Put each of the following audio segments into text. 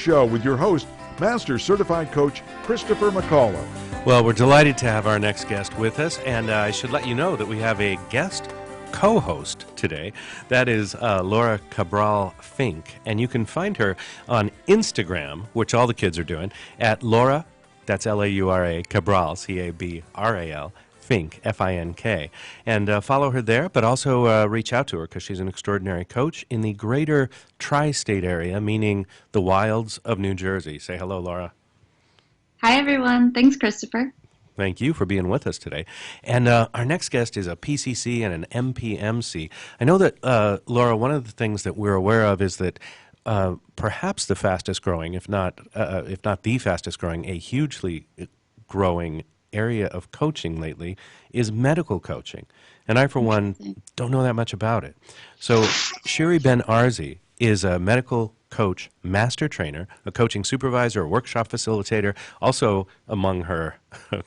show with your host, Master Certified Coach Christopher McCullough. Well, we're delighted to have our next guest with us, and I should let you know that we have a guest co-host today. That is Laura Cabral Fink, and you can find her on Instagram, which all the kids are doing, at Laura, that's L-A-U-R-A, Cabral, C-A-B-R-A-L, Fink, F-I-N-K, and follow her there, but also reach out to her because she's an extraordinary coach in the greater tri-state area, meaning the wilds of New Jersey. Say hello, Laura. Hi, everyone. Thanks, Christopher. Thank you for being with us today. And our next guest is a PCC and an MPMC. I know that, Laura, one of the things that we're aware of is that perhaps the fastest growing, if not the fastest growing, a hugely growing area of coaching lately is medical coaching. And I, for one, don't know that much about it. So Shiri Ben-Arzi is a medical coach, master trainer, a coaching supervisor, a workshop facilitator. Also among her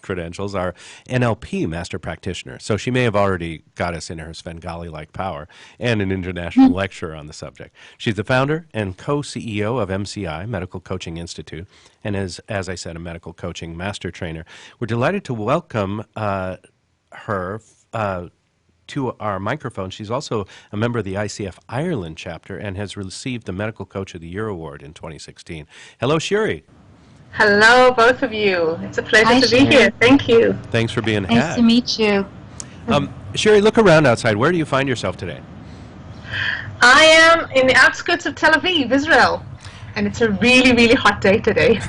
credentials are NLP master practitioner. So she may have already got us in her Svengali-like power and an international lecturer on the subject. She's the founder and co-CEO of MCI, Medical Coaching Institute, and is, as I said, a medical coaching master trainer. We're delighted to welcome her to our microphone. She's also a member of the ICF Ireland chapter and has received the Medical Coach of the Year award in 2016. Hello, Shiri. Hello, both of you. It's a pleasure to be here. Thank you. Thanks for being Nice had. to meet you. Shiri, look around outside. Where do you find yourself today? I am in the outskirts of Tel Aviv, Israel, and it's a really, really hot day today.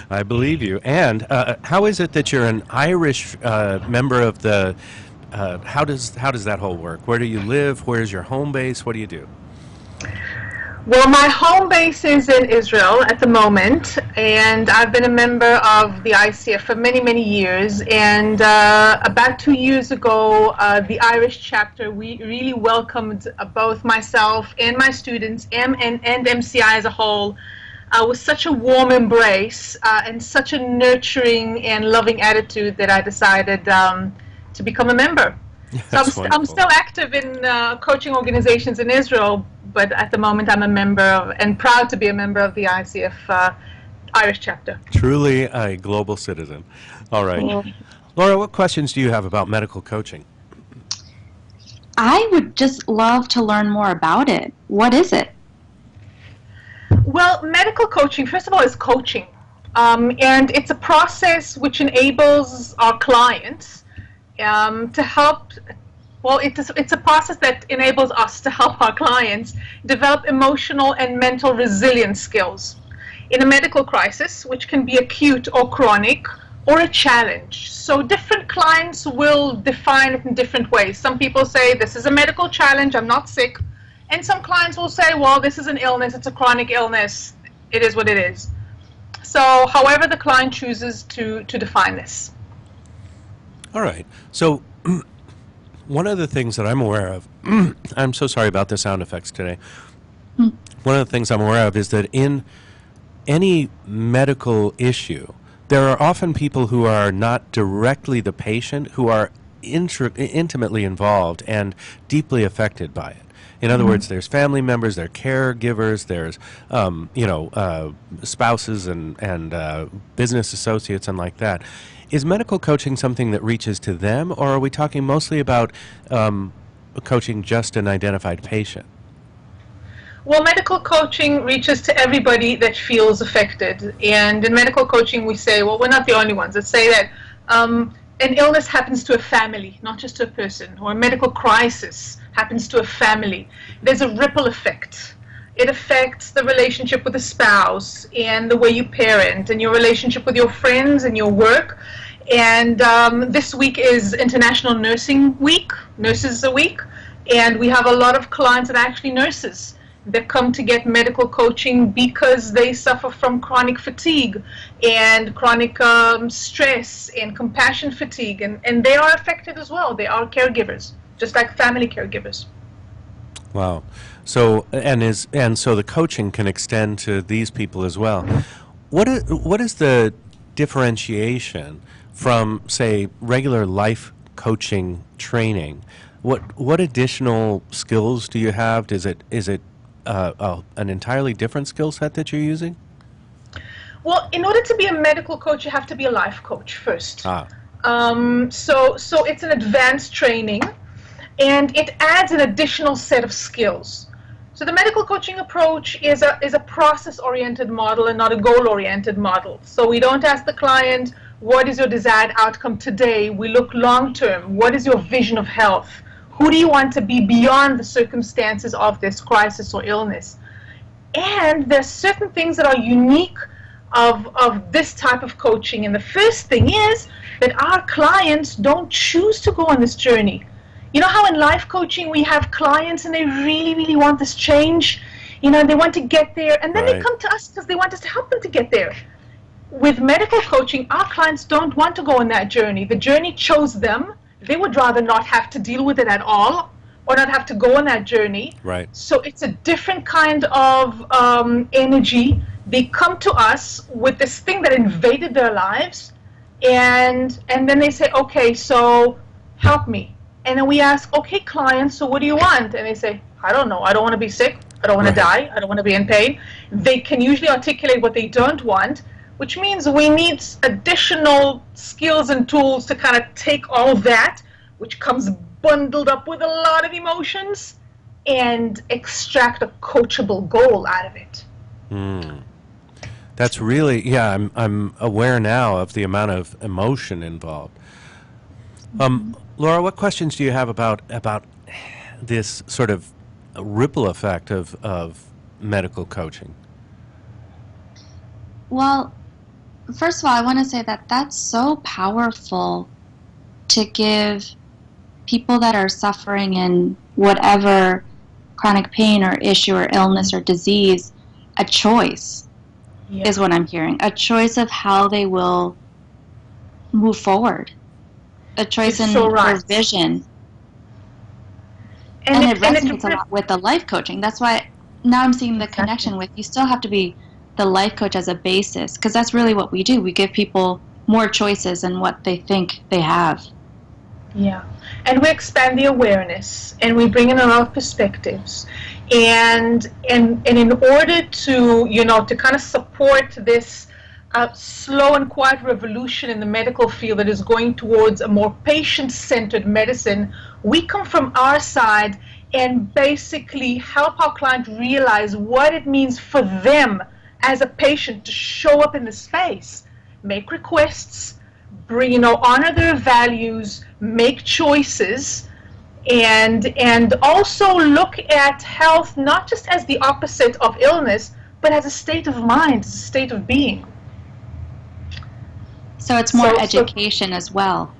I believe you. And how is it that you're an Irish member of the how does that whole work? Where do you live? Where's your home base? What do you do? Well, my home base is in Israel at the moment, and I've been a member of the ICF for many, many years. And about 2 years ago, the Irish chapter, we really welcomed both myself and my students and MCI as a whole with such a warm embrace and such a nurturing and loving attitude that I decided to become a member. So I'm still active in coaching organizations in Israel, but at the moment I'm a member of, and proud to be a member of the ICF Irish chapter. Truly a global citizen. All right. Yeah. Laura, what questions do you have about medical coaching? I would just love to learn more about it. What is it? Well, medical coaching, first of all, is coaching. And it's a process which enables our clients to help, well, it's a process that enables us to help our clients develop emotional and mental resilience skills in a medical crisis, which can be acute or chronic, or a challenge. So different clients will define it in different ways. Some people say, this is a medical challenge, I'm not sick. And some clients will say, well, this is an illness, it's a chronic illness, it is what it is. So however the client chooses to define this. All right. So one of the things that I'm aware of, I'm so sorry about the sound effects today. One of the things I'm aware of is that in any medical issue, there are often people who are not directly the patient, who are intimately involved and deeply affected by it. In other words, there's family members, there are caregivers, there's spouses and business associates and like that. Is medical coaching something that reaches to them, or are we talking mostly about coaching just an identified patient? Well, medical coaching reaches to everybody that feels affected. And in medical coaching, we say, well, we're not the only ones. Let's say that an illness happens to a family, not just to a person, or a medical crisis happens to a family. There's a ripple effect. It affects the relationship with the spouse and the way you parent and your relationship with your friends and your work. And this week is International Nursing Week, Nurses a Week, and we have a lot of clients that are actually nurses that come to get medical coaching because they suffer from chronic fatigue and chronic stress and compassion fatigue, and they are affected as well. They are caregivers, just like family caregivers. Wow. So so the coaching can extend to these people as well. What is the differentiation from, say, regular life coaching training? What additional skills do you have? Is it an entirely different skill set that you're using? Well, in order to be a medical coach, you have to be a life coach first. Ah. So it's an advanced training, and it adds an additional set of skills. So the medical coaching approach is a process-oriented model and not a goal-oriented model. So we don't ask the client, what is your desired outcome today? We look long-term. What is your vision of health? Who do you want to be beyond the circumstances of this crisis or illness? And there's certain things that are unique of this type of coaching. And the first thing is that our clients don't choose to go on this journey. You know how in life coaching we have clients and they really, really want this change? You know, they want to get there, and then they come to us because they want us to help them to get there. With medical coaching, our clients don't want to go on that journey. The journey chose them. They would rather not have to deal with it at all or not have to go on that journey. Right. So it's a different kind of energy. They come to us with this thing that invaded their lives, and then they say, okay, so help me. And then we ask, okay, client, so what do you want? And they say, I don't know. I don't want to be sick. I don't want to die. I don't want to be in pain. They can usually articulate what they don't want, which means we need additional skills and tools to kind of take all that, which comes bundled up with a lot of emotions, and extract a coachable goal out of it. That's really, yeah, I'm aware now of the amount of emotion involved. Laura, what questions do you have about this sort of ripple effect of medical coaching? Well, first of all, I want to say that that's so powerful to give people that are suffering in whatever chronic pain or issue or illness or disease a choice, is what I'm hearing. A choice of how they will move forward. A choice in their vision. And it resonates a lot with the life coaching. That's why now I'm seeing the connection with, you still have to be the life coach as a basis, because that's really what we do. We give people more choices than what they think they have. Yeah, and we expand the awareness, and we bring in a lot of perspectives, and in order to, you know, to kind of support this slow and quiet revolution in the medical field that is going towards a more patient-centered medicine, we come from our side and basically help our client realize what it means for them as a patient to show up in the space, make requests, bring, you know, honor their values, make choices, and also look at health not just as the opposite of illness, but as a state of mind, as a state of being. So it's more education as well.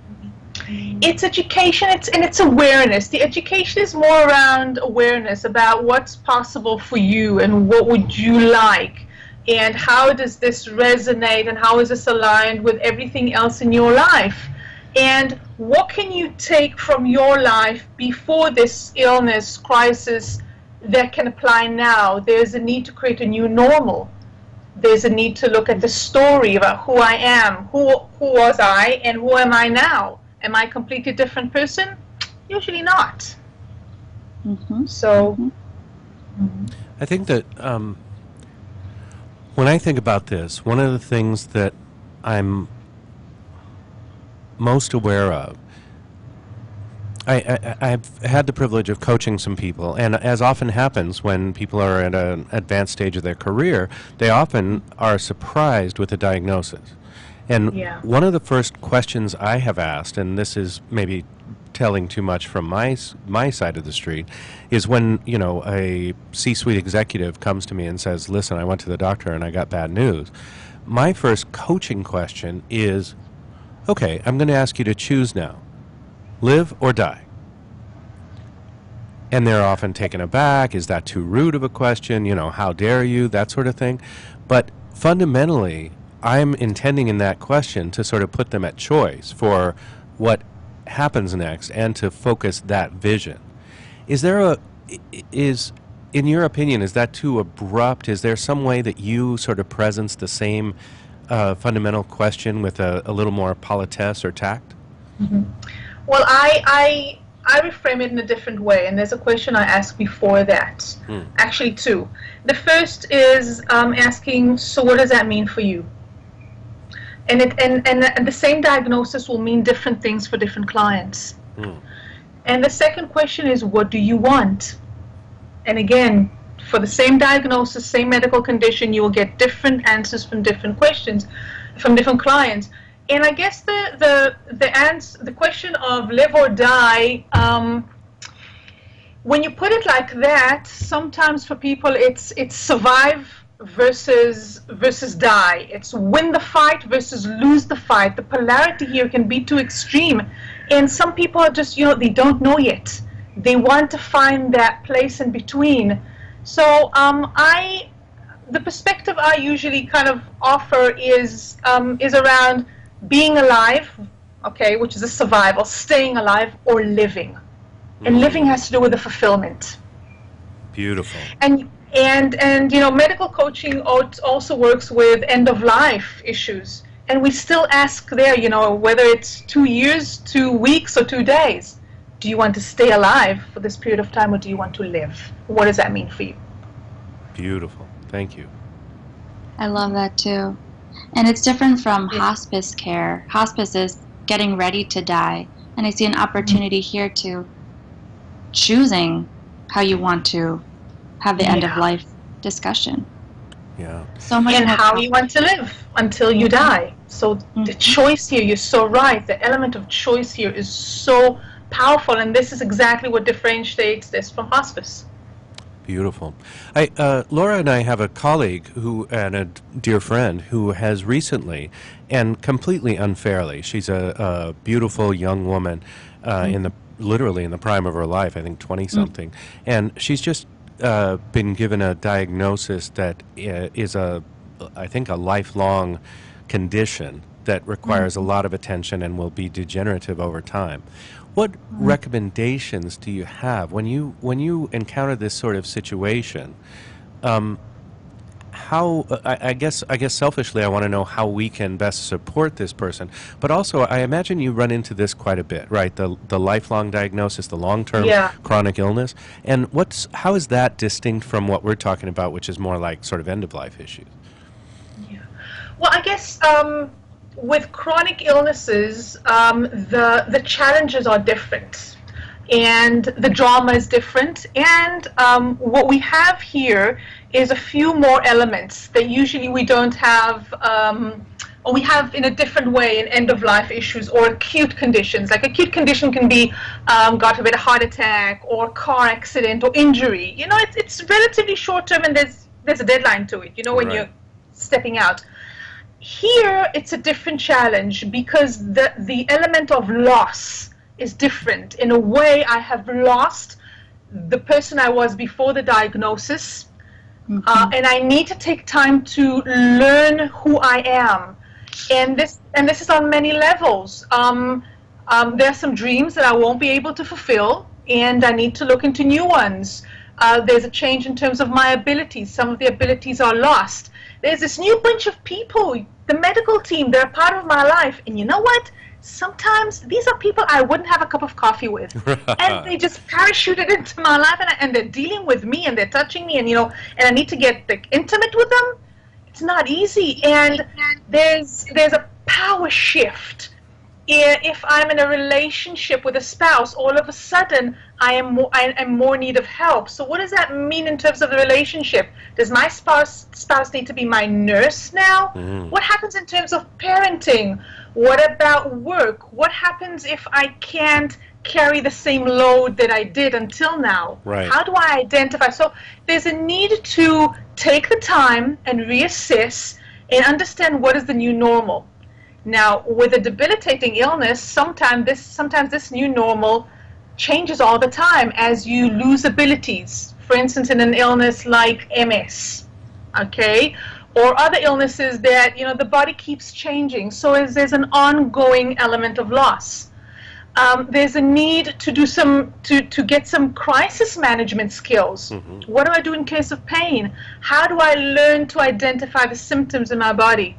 It's education, it's awareness. The education is more around awareness about what's possible for you and what would you like, and how does this resonate, and how is this aligned with everything else in your life, and what can you take from your life before this illness crisis that can apply now. There's a need to create a new normal. There's a need to look at the story about who I am, who was I, and who am I now. Am I a completely different person? Usually not. So I think that when I think about this, one of the things that I'm most aware of, I've had the privilege of coaching some people, and as often happens when people are at an advanced stage of their career, they often are surprised with a diagnosis. And one of the first questions I have asked, and this is maybe telling too much from my side of the street, is when, you know, a C-suite executive comes to me and says, listen, I went to the doctor and I got bad news. My first coaching question is, okay, I'm going to ask you to choose now. Live or die? And they're often taken aback. Is that too rude of a question? You know, how dare you? That sort of thing. But fundamentally, I'm intending in that question to sort of put them at choice for what happens next and to focus that vision. In your opinion, is that too abrupt? Is there some way that you sort of presence the same fundamental question with a little more politesse or tact? Well, I I reframe it in a different way, and there's a question I ask before that. Actually, two. The first is asking, so what does that mean for you? And the same diagnosis will mean different things for different clients. And the second question is, what do you want? And again, for the same diagnosis, same medical condition, you will get different answers from different questions, from different clients. And I guess the question of live or die, when you put it like that, sometimes for people it's survive versus die. It's win the fight versus lose the fight. The polarity here can be too extreme, and some people are just, they don't know yet. They want to find that place in between. So the perspective I usually kind of offer is around being alive, okay, which is a survival, staying alive, or living. And living has to do with the fulfillment. Beautiful. And medical coaching also works with end of life issues. And we still ask there, whether it's 2 years, 2 weeks, or 2 days. Do you want to stay alive for this period of time, or do you want to live? What does that mean for you? Beautiful. Thank you. I love that too. And it's different from hospice care. Hospice is getting ready to die. And I see an opportunity here to choosing how you want to have the end of life discussion. Yeah. So much And more how you want to live until you die. So the choice here, you're so right. The element of choice here is so powerful, and this is exactly what differentiates this from hospice. Beautiful. Laura and I have a colleague and a dear friend who has recently, and completely unfairly, she's a beautiful young woman literally in the prime of her life, I think 20-something, and she's just been given a diagnosis that is I think a lifelong condition that requires a lot of attention and will be degenerative over time. What recommendations do you have when you encounter this sort of situation? How I guess selfishly I want to know how we can best support this person, but also I imagine you run into this quite a bit, right? The lifelong diagnosis, the long-term chronic illness, and how is that distinct from what we're talking about, which is more like sort of end-of-life issues? Yeah. Well, I guess with chronic illnesses, the challenges are different, and the drama is different, and what we have here is a few more elements that usually we don't have, or we have in a different way in end-of-life issues or acute conditions. Like acute condition can be, God forbid, a heart attack or car accident or injury. It's relatively short-term, and there's a deadline to it, when you're stepping out. Here, it's a different challenge because the element of loss is different. In a way, I have lost the person I was before the diagnosis, and I need to take time to learn who I am. And this is on many levels. There are some dreams that I won't be able to fulfill, and I need to look into new ones. There's a change in terms of my abilities. Some of the abilities are lost. There's this new bunch of people, the medical team, they're a part of my life. And you know what? Sometimes these are people I wouldn't have a cup of coffee with. And they just parachuted into my life, and they're dealing with me, and they're touching me, and I need to get intimate with them. It's not easy. And there's a power shift. If I'm in a relationship with a spouse, all of a sudden I am more in need of help. So what does that mean in terms of the relationship? Does my spouse need to be my nurse now? What happens in terms of parenting? What about work? What happens if I can't carry the same load that I did until now? Right. How do I identify? So there's a need to take the time and reassess and understand what is the new normal. Now, with a debilitating illness, sometimes this new normal changes all the time as you lose abilities. For instance, in an illness like MS, okay, or other illnesses that the body keeps changing. So there's an ongoing element of loss. There's a need to do to get some crisis management skills. What do I do in case of pain? How do I learn to identify the symptoms in my body?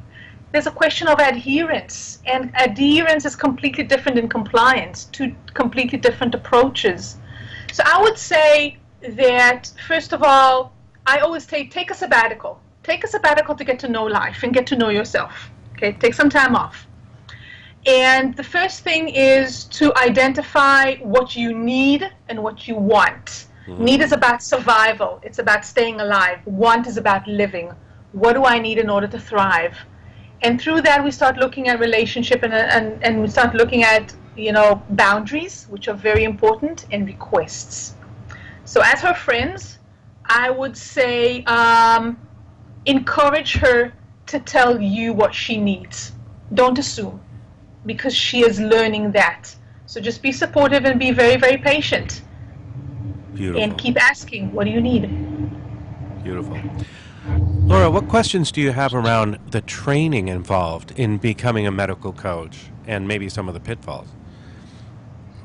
there's a question of adherence, and adherence is completely different than compliance, two completely different approaches. So I would say that, first of all, I always take a sabbatical. Take a sabbatical to get to know life and get to know yourself. Okay, take some time off. And the first thing is to identify what you need and what you want. Need is about survival. It's about staying alive. Want is about living. What do I need in order to thrive? And through that, we start looking at relationship and we start looking at, boundaries, which are very important, and requests. So as her friends, I would say encourage her to tell you what she needs. Don't assume, because she is learning that. So just be supportive and be very, very patient. Beautiful. And keep asking, what do you need? Beautiful. Laura, what questions do you have around the training involved in becoming a medical coach and maybe some of the pitfalls?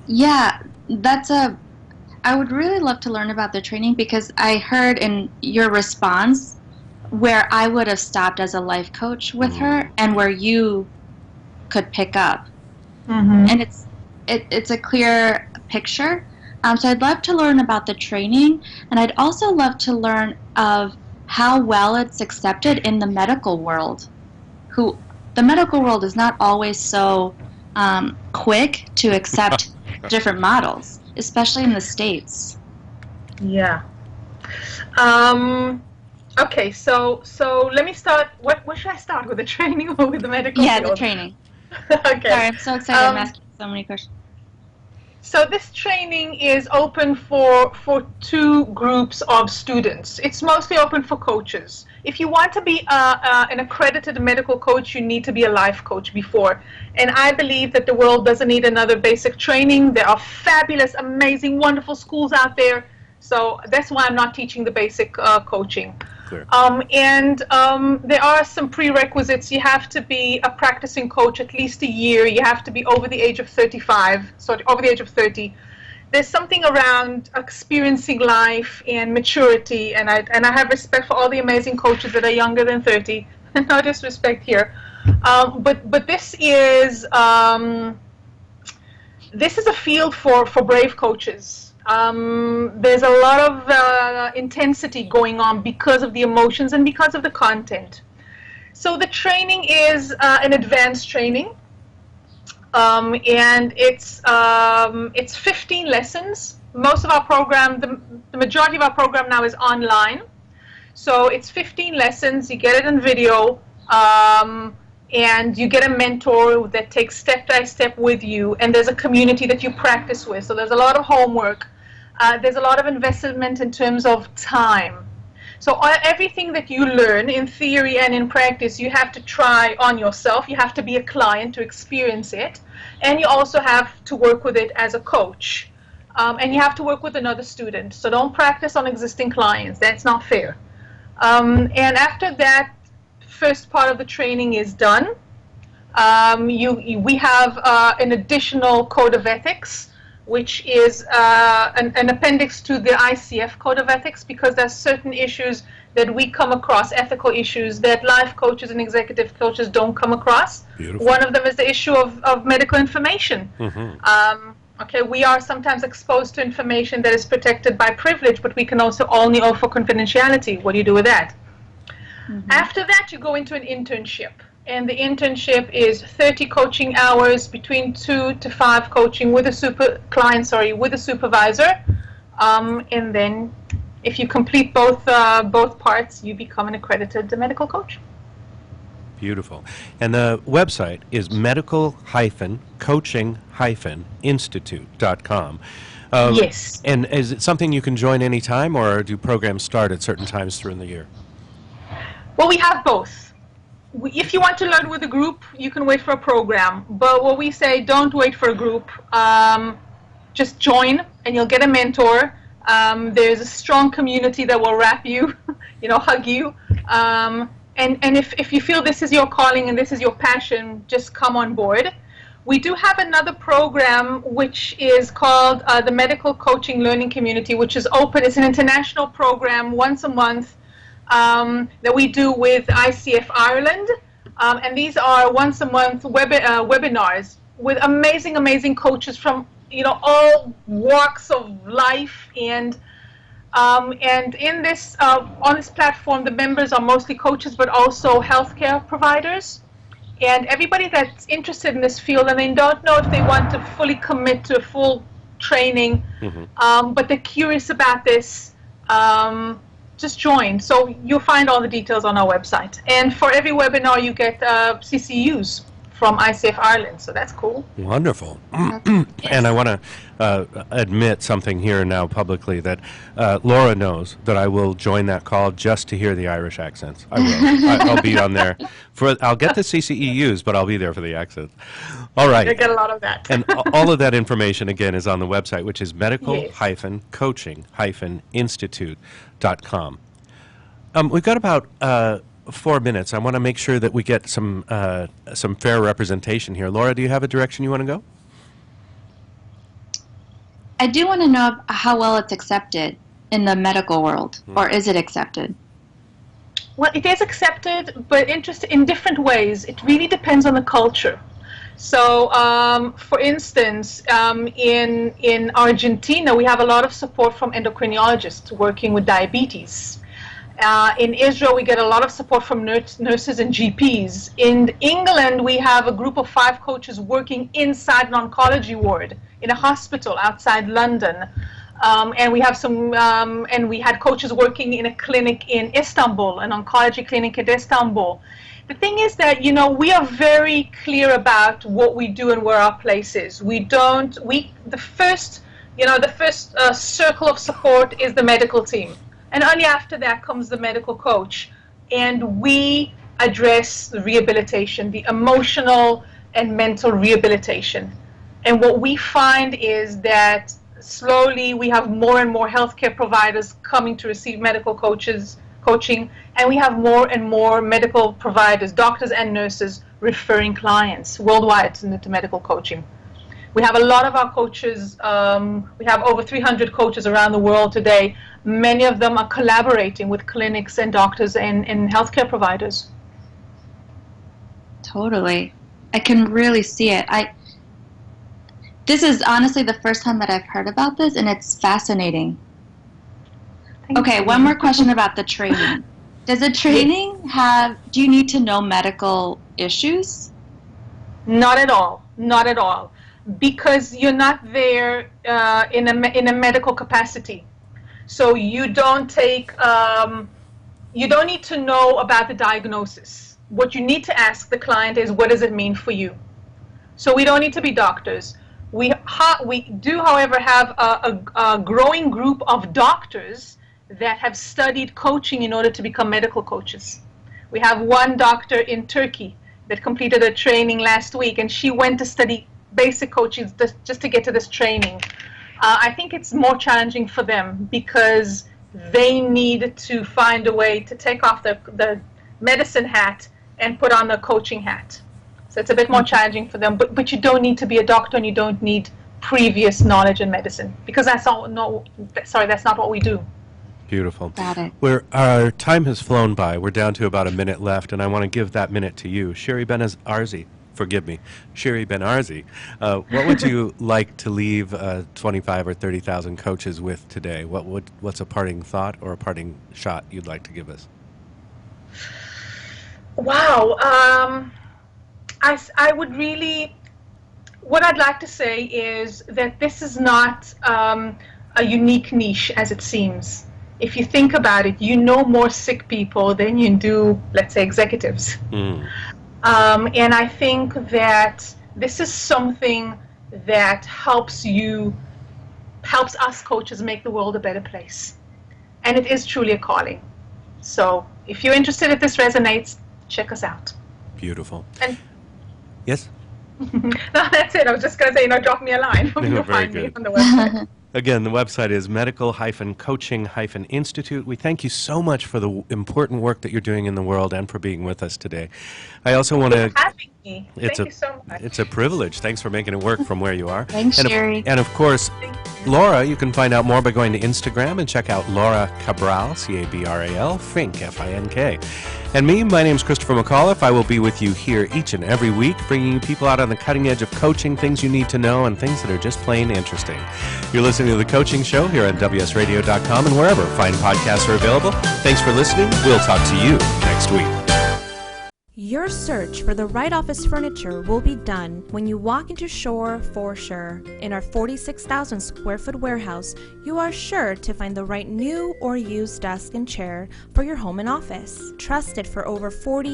Yeah, I would really love to learn about the training, because I heard in your response where I would have stopped as a life coach with her and where you could pick up. And it's a clear picture. So I'd love to learn about the training, and I'd also love to learn of how well it's accepted in the medical world. The medical world is not always so quick to accept different models, especially in the States. Yeah. Okay, so let me start. What should I start with, the training or with the medical Yeah, field? the training. Okay. Sorry, I'm so excited. I'm asking so many questions. So this training is open for two groups of students. It's mostly open for coaches. If you want to be an accredited medical coach, you need to be a life coach before. And I believe that the world doesn't need another basic training. There are fabulous, amazing, wonderful schools out there. So that's why I'm not teaching the basic coaching. Clear. There are some prerequisites. You have to be a practicing coach at least a year. You have to be over the age of 35, over the age of 30. There's something around experiencing life and maturity, and I have respect for all the amazing coaches that are younger than 30. No disrespect here, but this is a field for brave coaches. There's a lot of intensity going on because of the emotions and because of the content. So the training is an advanced training, and it's 15 lessons. Most of our program, the majority of our program now is online. So it's 15 lessons. You get it in video, and you get a mentor that takes step by step with you, and there's a community that you practice with. So there's a lot of homework. There's a lot of investment in terms of time. So everything that you learn in theory and in practice, you have to try on yourself. You have to be a client to experience it. And you also have to work with it as a coach. And you have to work with another student. So don't practice on existing clients. That's not fair. And after that first part of the training is done, we have an additional code of ethics, which is an appendix to the ICF Code of Ethics, because there's certain issues that we come across, ethical issues, that life coaches and executive coaches don't come across. Beautiful. One of them is the issue of medical information. Okay, we are sometimes exposed to information that is protected by privilege, but we can also only offer confidentiality. What do you do with that? After that, you go into an internship. And the internship is 30 coaching hours, between 2 to 5 coaching with a supervisor. And then if you complete both parts, you become an accredited medical coach. Beautiful. And the website is medical-coaching-institute.com. Yes. And is it something you can join any time, or do programs start at certain times during the year? Well, we have both. If you want to learn with a group, you can wait for a program. But what we say, don't wait for a group. Just join, and you'll get a mentor. There's a strong community that will wrap you, hug you. And if you feel this is your calling and this is your passion, just come on board. We do have another program which is called the Medical Coaching Learning Community, which is open. It's an international program once a month that we do with ICF Ireland. And these are once a month webinars with amazing coaches from all walks of life. And in this on this platform, the members are mostly coaches, but also healthcare providers. And everybody that's interested in this field, and they don't know if they want to fully commit to a full training, but they're curious about this, just join. So you'll find all the details on our website. And for every webinar, you get CCUs from ICF Ireland, so that's cool. Wonderful. And I want to admit something here now publicly, that Laura knows that I will join that call just to hear the Irish accents. I will. I'll be on there. I'll get the CCEUs, but I'll be there for the accents. All right. You'll get a lot of that. And all of that information, again, is on the website, which is medical-coaching-institute.com. We've got about 4 minutes. I want to make sure that we get some fair representation here. Laura, do you have a direction you want to go? I do want to know how well it's accepted in the medical world, or is it accepted? Well, it is accepted, but in different ways. It really depends on the culture. So, for instance, in Argentina, we have a lot of support from endocrinologists working with diabetes. In Israel, we get a lot of support from nurses and GPs. In England, we have a group of 5 coaches working inside an oncology ward in a hospital outside London. And we have and we had coaches working in a clinic in Istanbul, an oncology clinic in Istanbul. The thing is that, we are very clear about what we do and where our place is. The first circle of support is the medical team. And only after that comes the medical coach. And we address the rehabilitation, the emotional and mental rehabilitation. And what we find is that slowly we have more and more healthcare providers coming to receive medical coaching, and we have more and more medical providers, doctors and nurses, referring clients worldwide to medical coaching. We have a lot of our coaches, we have over 300 coaches around the world today. Many of them are collaborating with clinics and doctors and healthcare providers. Totally. I can really see it. This is honestly the first time that I've heard about this, and it's fascinating. Okay, one more question about the training. Does the training do you need to know medical issues? Not at all. Not at all. Because you're not there in a medical capacity. So you don't need to know about the diagnosis. What you need to ask the client is, what does it mean for you? So we don't need to be doctors. We do, however, have a growing group of doctors that have studied coaching in order to become medical coaches. We have one doctor in Turkey that completed a training last week, and she went to study basic coaching just to get to this training. I think it's more challenging for them because they need to find a way to take off the medicine hat and put on the coaching hat. So it's a bit more challenging for them, but you don't need to be a doctor, and you don't need previous knowledge in medicine, because that's not what we do. Beautiful. Got it. Our time has flown by. We're down to about a minute left, and I want to give that minute to you. Shiri Ben-Arzi, Shiri Ben-Arzi, what would you like to leave 25 or 30,000 coaches with today? What's a parting thought or a parting shot you'd like to give us? Wow. I would really, what I'd like to say is that this is not a unique niche as it seems. If you think about it, you know more sick people than you do, let's say, executives. And I think that this is something that helps us coaches make the world a better place. And it is truly a calling. So if you're interested, if this resonates, check us out. Beautiful. And yes? No, that's it. I was just going to say, drop me a line. You'll find me on the website. Again, the website is medical-coaching-institute. We thank you so much for the important work that you're doing in the world and for being with us today. I also want to... having me. Thank you so much. It's a privilege. Thanks for making it work from where you are. Thanks, Shiri. And of course, Laura, you can find out more by going to Instagram and check out Laura Cabral, C-A-B-R-A-L, Fink, F-I-N-K. And me, my name's Christopher McAuliffe. I will be with you here each and every week, bringing you people out on the cutting edge of coaching, things you need to know, and things that are just plain interesting. You're listening to The Coaching Show here on WSRadio.com and wherever fine podcasts are available. Thanks for listening. We'll talk to you next week. Your search for the right office furniture will be done when you walk into Shore for sure. In our 46,000 square foot warehouse, you are sure to find the right new or used desk and chair for your home and office. Trusted for over 40